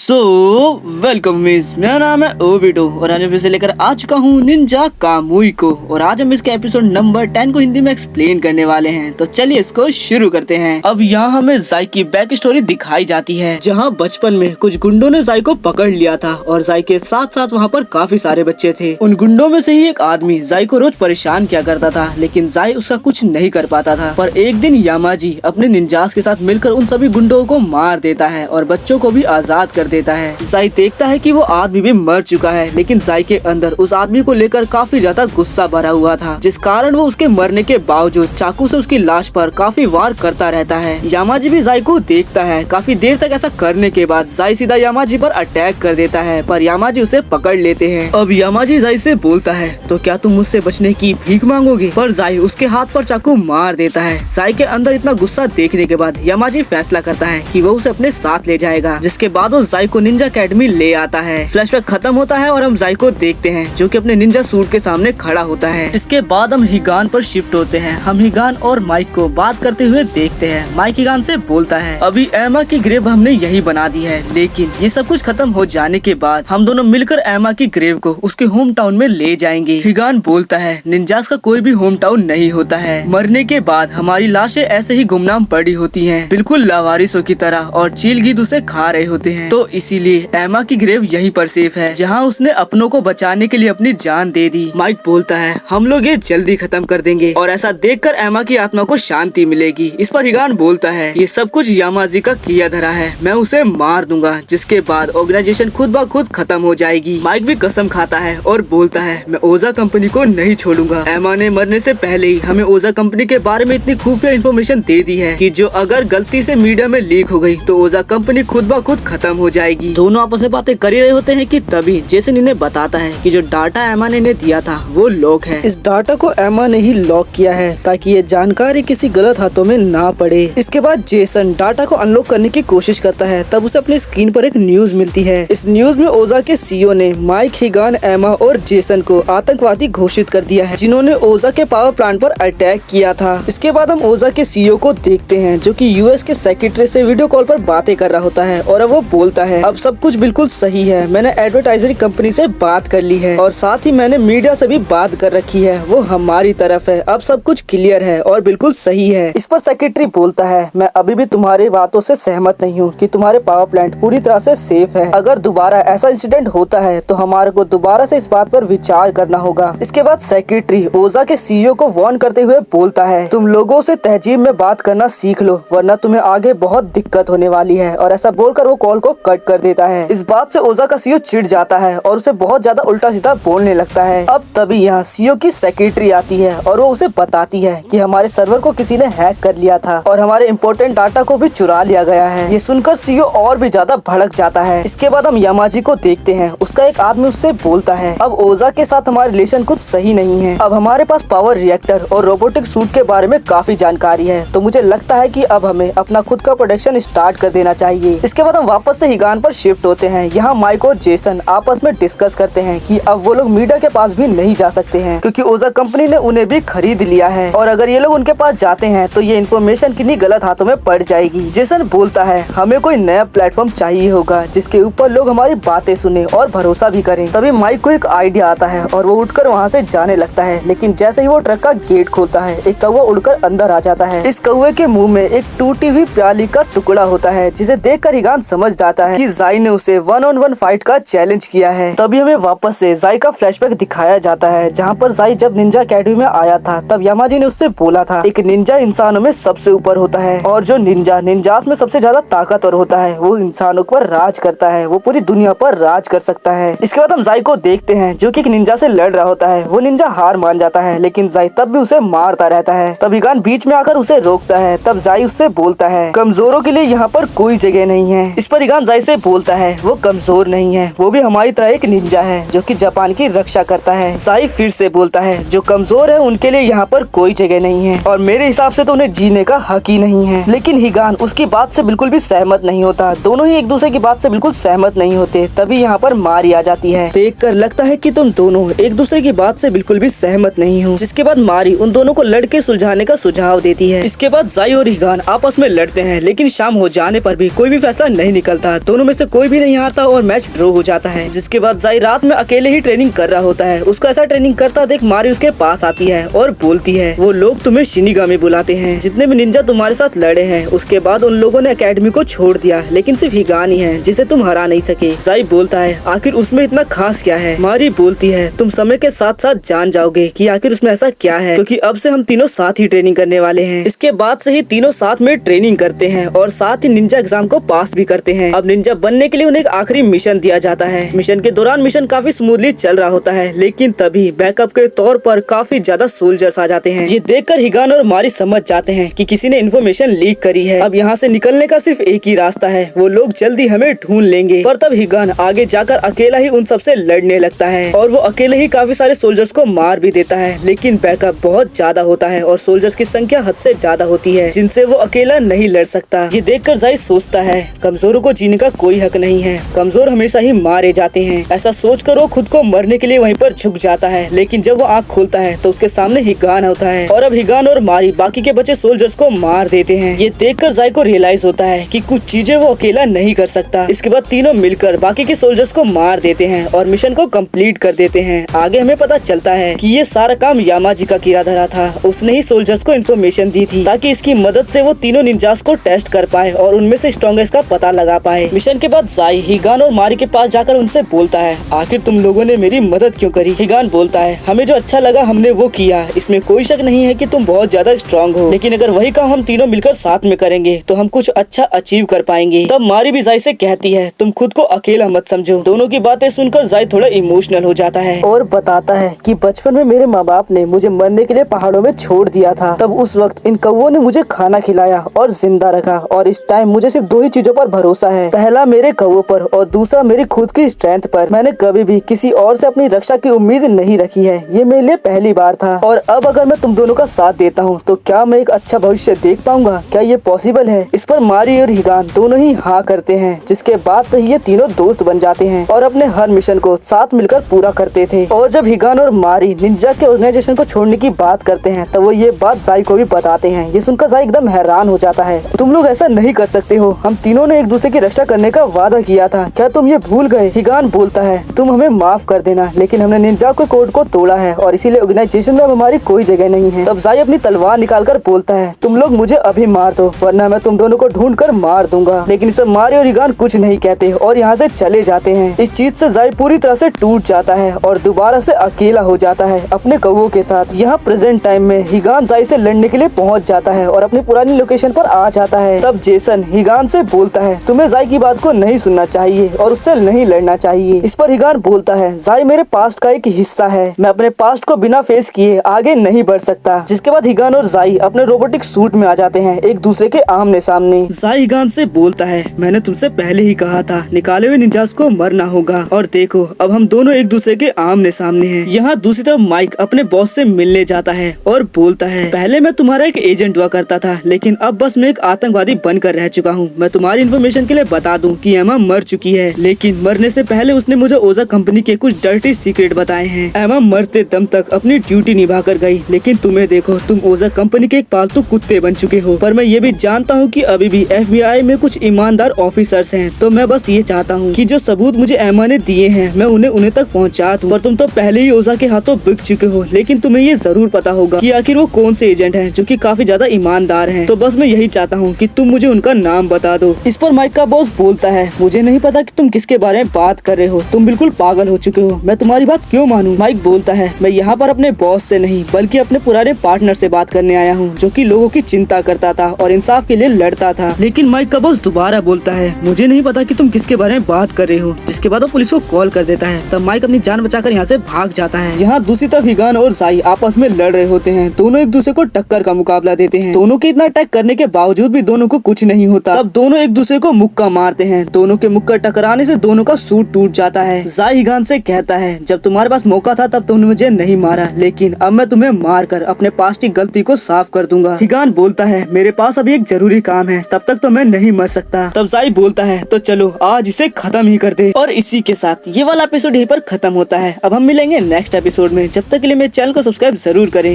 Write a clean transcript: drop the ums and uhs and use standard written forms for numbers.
Welcome miss, मेरा नाम है ओबिटो और आज मैं फिर से लेकर आ चुका हूँ निंजा कामुई को। और आज हम इसके एपिसोड नंबर 10 को हिंदी में एक्सप्लेन करने वाले हैं। तो चलिए इसको शुरू करते हैं। अब यहाँ हमें जाई की बैक स्टोरी दिखाई जाती है, जहाँ बचपन में कुछ गुंडों ने जाई को पकड़ लिया था और जाई के साथ साथ वहाँ पर काफी सारे बच्चे थे। उन गुंडों में से ही एक आदमी जाई को रोज परेशान किया करता था, लेकिन जाई उसका कुछ नहीं कर पाता था। पर एक दिन यामाजी अपने निंजास के साथ मिलकर उन सभी गुंडों को मार देता है और बच्चों को भी आजाद कर देता है। जाई देखता है कि वो आदमी भी मर चुका है, लेकिन जाई के अंदर उस आदमी को लेकर काफी ज्यादा गुस्सा भरा हुआ था, जिस कारण वो उसके मरने के बावजूद चाकू से उसकी लाश पर काफी वार करता रहता है। यामाजी भी जाई को देखता है। काफी देर तक ऐसा करने के बाद जाई सीधा यामाजी पर अटैक कर देता है, पर यामाजी उसे पकड़ लेते हैं। अब यामाजी जाई से बोलता है, तो क्या तुम मुझसे बचने की भीख मांगोगे? पर जाई उसके हाथ पर चाकू मार देता है। जाई के अंदर इतना गुस्सा देखने के बाद यामाजी फैसला करता है कि वो उसे अपने साथ ले जाएगा, जिसके बाद वो जाई को निंजा अकेडमी ले आता है। फ्लैशबैक खत्म होता है और हम जाई को देखते हैं, जो कि अपने निंजा सूट के सामने खड़ा होता है। इसके बाद हम हिगान पर शिफ्ट होते हैं। हम हिगान और माइक को बात करते हुए देखते हैं। माइक हिगान से बोलता है, अभी एमा की ग्रेव हमने यही बना दी है, लेकिन ये सब कुछ खत्म हो जाने के बाद हम दोनों मिलकर एमा की ग्रेव को उसके होम टाउन में ले जाएंगे। हिगान बोलता है, निंजास का कोई भी होम टाउन नहीं होता है। मरने के बाद हमारी लाशें ऐसे ही गुमनाम पड़ी होती हैं, बिल्कुल लावारिसों की तरह, और चील गिद्ध उसे खा रहे होते हैं। तो इसीलिए एमा की ग्रेव यहीं पर सेफ है, जहां उसने अपनों को बचाने के लिए अपनी जान दे दी। माइक बोलता है, हम लोग ये जल्दी खत्म कर देंगे और ऐसा देखकर एमा की आत्मा को शांति मिलेगी। इस पर हिगान बोलता है, ये सब कुछ यामाजी का किया धरा है, मैं उसे मार दूंगा, जिसके बाद ऑर्गेनाइजेशन खुद ब खुद खत्म हो जाएगी। माइक भी कसम खाता है और बोलता है, मैं ओजा कंपनी को नहीं छोड़ूंगा। एमा ने मरने से पहले ही हमें ओजा कंपनी के बारे में इतनी खुफिया इन्फॉर्मेशन दे दी है कि जो अगर गलती से मीडिया में लीक हो गई तो ओजा कंपनी खुद ब खुद खत्म हो जाएगी। दोनों आपस में बातें कर ही रहे होते हैं कि तभी जेसन इन्हें बताता है कि जो डाटा एमा ने इन्हें दिया था वो लॉक है। इस डाटा को एमा ने ही लॉक किया है ताकि ये जानकारी किसी गलत हाथों में ना पड़े। इसके बाद जेसन डाटा को अनलॉक करने की कोशिश करता है, तब उसे अपनी स्क्रीन पर एक न्यूज मिलती है। इस न्यूज में ओजा के सीईओ ने माइक, हिगान, एमा और जेसन को आतंकवादी घोषित कर दिया है, जिन्होंने ओजा के पावर प्लांट पर अटैक किया था। इसके बाद हम ओजा के सीईओ को देखते हैं, जो कि यूएस के सेक्रेटरी से वीडियो कॉल पर बातें कर रहा होता है और अब वो बोलता है, अब सब कुछ बिल्कुल सही है, मैंने एडवर्टाइजरी कंपनी से बात कर ली है और साथ ही मैंने मीडिया से भी बात कर रखी है, वो हमारी तरफ है, अब सब कुछ क्लियर है और बिल्कुल सही है। इस पर सेक्रेटरी बोलता है, मैं अभी भी तुम्हारी बातों से सहमत नहीं हूँ कि तुम्हारे पावर प्लांट पूरी तरह से सेफ है। अगर दोबारा ऐसा इंसिडेंट होता है तो हमारे को दोबारा से इस बात पर विचार करना होगा। इसके बाद सेक्रेटरी ओजा के सीईओ को वार्न करते हुए बोलता है, तुम लोगों से तहजीब में बात करना सीख लो, वरना तुम्हें आगे बहुत दिक्कत होने वाली है। और ऐसा बोलकर वो कॉल को कट कर देता है। इस बात से ओजा का सीईओ चिढ़ जाता है और उसे बहुत ज्यादा उल्टा सीधा बोलने लगता है। अब तभी यहाँ सीईओ की सेक्रेटरी आती है और वो उसे बताती है कि हमारे सर्वर को किसी ने हैक कर लिया था और हमारे इम्पोर्टेंट डाटा को भी चुरा लिया गया है। ये सुनकर सीईओ और भी ज्यादा भड़क जाता है। इसके बाद हम यामाजी को देखते हैं। उसका एक आदमी उससे बोलता है, अब ओजा के साथ हमारा रिलेशन कुछ सही नहीं है। अब हमारे पास पावर रिएक्टर और रोबोटिक सूट के बारे में काफी जानकारी है, तो मुझे लगता है कि अब हमें अपना खुद का प्रोडक्शन स्टार्ट कर देना चाहिए। इसके बाद हम वापस से हिगान पर शिफ्ट होते हैं। यहाँ माइक और जेसन आपस में डिस्कस करते हैं कि अब वो लोग मीडिया के पास भी नहीं जा सकते हैं, क्योंकि ओजा कंपनी ने उन्हें भी खरीद लिया है और अगर ये लोग उनके पास जाते हैं तो ये इन्फॉर्मेशन किन्हीं गलत हाथों में पड़ जाएगी। जेसन बोलता है, हमें कोई नया प्लेटफॉर्म चाहिए होगा जिसके ऊपर लोग हमारी बातें सुने और भरोसा भी करें। तभी माइक को एक आइडिया आता है और वो उठकर वहाँ से जाने लगता है, लेकिन जैसे ही वो ट्रक का गेट खोलता है, एक कौवा उड़कर अंदर आ जाता है। इस कौवे के मुंह में एक टूटी हुई प्याली का टुकड़ा होता है, जिसे देखकर हिगान समझ जाता है कि जाई ने उसे 1-on-1 फाइट का चैलेंज किया है। तभी हमें वापस से जाई का फ्लैशबैक दिखाया जाता है, जहाँ पर जाई जब निंजा अकेडमी में आया था तब यामाजी ने उससे बोला था, एक निंजा इंसानों में सबसे ऊपर होता है और जो निंजा निंजास में सबसे ज्यादा ताकतवर होता है वो इंसानों पर राज करता है, वो पूरी दुनिया पर राज कर सकता है। इसके बाद हम जाई को देखते हैं, जो कि एक निंजा से लड़ रहा होता है। वो निंजा हार मान जाता है, लेकिन जाई तब भी उसे मारता रहता है। तब हिगान बीच में आकर उसे रोकता है। तब जाई उससे बोलता है, कमजोरों के लिए यहाँ पर कोई जगह नहीं है। इस पर हिगान जाई से बोलता है, वो कमजोर नहीं है, वो भी हमारी तरह एक निंजा है जो कि जापान की रक्षा करता है। जाई फिर से बोलता है, जो कमजोर है उनके लिए यहाँ पर कोई जगह नहीं है और मेरे हिसाब से तो उन्हें जीने का हक ही नहीं है। लेकिन हिगान उसकी बात से बिल्कुल भी सहमत नहीं होता। दोनों ही एक दूसरे की बात से बिल्कुल सहमत नहीं होते। तभी यहाँ पर मारी आ जाती है। देखकर लगता है कि तुम दोनों एक दूसरे की बात से बिल्कुल भी सहमत नहीं हो। जिसके बाद मारी उन दोनों को लड़के सुलझाने का सुझाव देती है। इसके बाद जाई और हिगान आपस में लड़ते हैं, लेकिन शाम हो जाने पर भी कोई भी फैसला नहीं निकलता। दोनों दोनों में से कोई भी नहीं हारता और मैच ड्रॉ हो जाता है। जिसके बाद जाई रात में अकेले ही ट्रेनिंग कर रहा होता है। उसको ऐसा ट्रेनिंग करता देख मारी उसके पास आती है और बोलती है वो लोग तुम्हें शिनिगामी बुलाते हैं, जितने भी निंजा तुम्हारे साथ लड़े हैं उसके बाद उन लोगों ने एकेडमी को छोड़ दिया, लेकिन सिर्फ हिगान ही है जिसे तुम हरा नहीं सके। जाई बोलता है आखिर उसमें इतना खास क्या है। मारी बोलती है तुम समय के साथ साथ जान जाओगे कि आखिर उसमें ऐसा क्या है, क्योंकि अब से हम तीनों साथ ही ट्रेनिंग करने वाले हैं। इसके बाद से ही तीनों साथ में ट्रेनिंग करते हैं और साथ ही निंजा एग्जाम को पास भी करते हैं। अब निंजा बनने के लिए उन्हें एक आखिरी मिशन दिया जाता है। मिशन के दौरान मिशन काफी स्मूथली चल रहा होता है, लेकिन तभी बैकअप के तौर पर काफी ज्यादा सोल्जर्स आ जाते हैं। ये देखकर हिगान और मारी समझ जाते हैं कि किसी ने इन्फॉर्मेशन लीक करी है। अब यहाँ से निकलने का सिर्फ एक ही रास्ता है, वो लोग जल्दी हमें ढूंढ लेंगे। पर तब हिगान आगे जाकर अकेला ही उन सबसे लड़ने लगता है और वो अकेले ही काफी सारे सोल्जर्स को मार भी देता है, लेकिन बैकअप बहुत ज्यादा होता है और सोल्जर्स की संख्या हद से ज्यादा होती है जिनसे वो अकेला नहीं लड़ सकता। ये देखकर जाई सोचता है कमजोरों को जीने का कोई हक नहीं है, कमजोर हमेशा ही मारे जाते हैं। ऐसा सोचकर वो खुद को मरने के लिए वहीं पर झुक जाता है, लेकिन जब वो आँख खोलता है तो उसके सामने हिगान होता है और अब हिगान और मारी बाकी के बचे सोल्जर्स को मार देते हैं। ये देखकर जाई को रियलाइज होता है कि कुछ चीजें वो अकेला नहीं कर सकता। इसके बाद तीनों मिलकर बाकी के सोल्जर्स को मार देते हैं और मिशन को कंप्लीट कर देते हैं। आगे हमें पता चलता है कि ये सारा काम यामाजी का किया धरा था। उसने ही सोल्जर्स को इन्फॉर्मेशन दी थी ताकि इसकी मदद से वो तीनों निंजास को टेस्ट कर पाए और उनमें से स्ट्रॉन्गेस्ट का पता लगा पाए। मिशन के बाद जाई हिगान और मारी के पास जाकर उनसे बोलता है आखिर तुम लोगों ने मेरी मदद क्यों करी। हिगान बोलता है हमें जो अच्छा लगा हमने वो किया, इसमें कोई शक नहीं है कि तुम बहुत ज्यादा स्ट्रॉन्ग हो, लेकिन अगर वही काम हम तीनों मिलकर साथ में करेंगे तो हम कुछ अच्छा अचीव कर पाएंगे। तब मारी भी जाई से कहती है तुम खुद को अकेला मत समझो। दोनों की बातें सुनकर जाई थोड़ा इमोशनल हो जाता है और बताता है कि बचपन में मेरे माँ बाप ने मुझे मरने के लिए पहाड़ों में छोड़ दिया था। तब उस वक्त इन कौवों ने मुझे खाना खिलाया और जिंदा रखा और इस टाइम मुझे सिर्फ दो ही चीजों पर भरोसा है, पहला मेरे कौवों पर और दूसरा मेरी खुद की स्ट्रेंथ पर। मैंने कभी भी किसी और से अपनी रक्षा की उम्मीद नहीं रखी है, ये मेरे लिए पहली बार था। और अब अगर मैं तुम दोनों का साथ देता हूँ तो क्या मैं एक अच्छा भविष्य देख पाऊंगा, क्या ये पॉसिबल है। इस पर मारी और हिगान दोनों ही हाँ करते हैं, जिसके बाद से ये तीनों दोस्त बन जाते हैं और अपने हर मिशन को साथ मिलकर पूरा करते थे। और जब हिगान और मारी निंजा के ऑर्गेनाइजेशन को छोड़ने की बात करते हैं तब वो ये बात जाई को भी बताते हैं। ये सुनकर जाई एकदम हैरान हो जाता है। तुम लोग ऐसा नहीं कर सकते हो, हम तीनों ने एक दूसरे की रक्षा करने का वादा किया था, क्या तुम ये भूल गए। हिगान बोलता है तुम हमें माफ कर देना, लेकिन हमने निंजा के कोड को तोड़ा है और इसीलिए ऑर्गेनाइजेशन में हमारी कोई जगह नहीं है। तब जाई अपनी तलवार निकालकर बोलता है तुम लोग मुझे अभी मार दो वरना मैं तुम दोनों को ढूंढ कर मार दूंगा। लेकिन इसे मारी और हिगान कुछ नहीं कहते और यहाँ से चले जाते हैं। इस चीज से जाई पूरी तरह से टूट जाता है और दोबारा से अकेला हो जाता है अपने कौवों के साथ। यहाँ प्रेजेंट टाइम में हिगान जाई से लड़ने के लिए पहुँच जाता है और अपनी पुरानी लोकेशन पर आ जाता है। तब जेसन हिगान से बोलता है तुम्हें जाई की बात को नहीं सुनना चाहिए और उससे नहीं लड़ना चाहिए। इस पर हिगान बोलता है जाई मेरे पास्ट का एक हिस्सा है, मैं अपने पास्ट को बिना फेस किए आगे नहीं बढ़ सकता। जिसके बाद हिगान और जाई अपने रोबोटिक सूट में आ जाते हैं एक दूसरे के आमने सामने। जाई हिगान से बोलता है मैंने तुमसे पहले ही कहा था निकाले हुए निंजास को मरना होगा और देखो अब हम दोनों एक दूसरे के आमने सामने हैं। यहाँ दूसरी तरफ माइक अपने बॉस से मिलने जाता है और बोलता है पहले मैं तुम्हारा एक एजेंट हुआ करता था, लेकिन अब बस मैं एक आतंकवादी बनकर रह चुका हूँ। मैं तुम्हारी इन्फॉर्मेशन के लिए बता दूं कि एमा मर चुकी है, लेकिन मरने से पहले उसने मुझे ओजा कंपनी के कुछ डर्टी सीक्रेट बताए हैं। एमा मरते दम तक अपनी ड्यूटी निभा कर गई, लेकिन तुम्हें देखो तुम ओजा कंपनी के एक पालतू कुत्ते बन चुके हो। पर मैं ये भी जानता हूँ कि अभी भी FBI में कुछ ईमानदार ऑफिसर्स हैं, तो मैं बस ये चाहता हूँ कि जो सबूत मुझे एमा ने दिए हैं मैं उन्हें तक पहुँचा दूं। पर तुम तो पहले ही ओजा के हाथों बिक चुके हो, लेकिन तुम्हें ये जरूर पता होगा कि आखिर वो कौन से एजेंट हैं जो कि काफी ज्यादा ईमानदार हैं। तो बस मैं यही चाहता हूँ कि तुम मुझे उनका नाम बता दो। इस पर माइक का बॉस बोलता है मुझे नहीं पता कि तुम किसके बारे में बात कर रहे हो, तुम बिल्कुल पागल हो चुके हो, मैं तुम्हारी बात क्यों मानूं। माइक बोलता है मैं यहाँ पर अपने बॉस से नहीं बल्कि अपने पुराने पार्टनर से बात करने आया हूँ जो कि लोगों की चिंता करता था और इंसाफ के लिए लड़ता था। लेकिन माइक का बॉस दोबारा बोलता है मुझे नहीं पता कि तुम किसके बारे में बात कर रहे हो। जिसके बाद वो पुलिस को कॉल कर देता है। तब माइक अपनी जान बचाकर यहाँ से भाग जाता है। यहाँ दूसरी तरफ हिगान और जाई आपस में लड़ रहे होते हैं। दोनों एक दूसरे को टक्कर का मुकाबला देते हैं। दोनों के इतना अटैक करने के बावजूद भी दोनों को कुछ नहीं होता। तब दोनों एक दूसरे को मुक्का मारते हैं। दोनों के मुक्का टकराने से दोनों का सूट टूट जाता है। जाई हिगान से कहता है जब तुम्हारे पास मौका था तब तुमने मुझे नहीं मारा, लेकिन अब मैं तुम्हें मार कर अपने पास्ट की गलती को साफ कर दूंगा। हिगान बोलता है मेरे पास अभी एक जरूरी काम है, तब तक तो मैं नहीं मर सकता। तब जाई बोलता है तो चलो आज इसे खत्म ही कर दे। और इसी के साथ ये वाला एपिसोड यहीं पर खत्म होता है। अब हम मिलेंगे नेक्स्ट एपिसोड में। जब तक के लिए मेरे चैनल को सब्सक्राइब जरूर करें।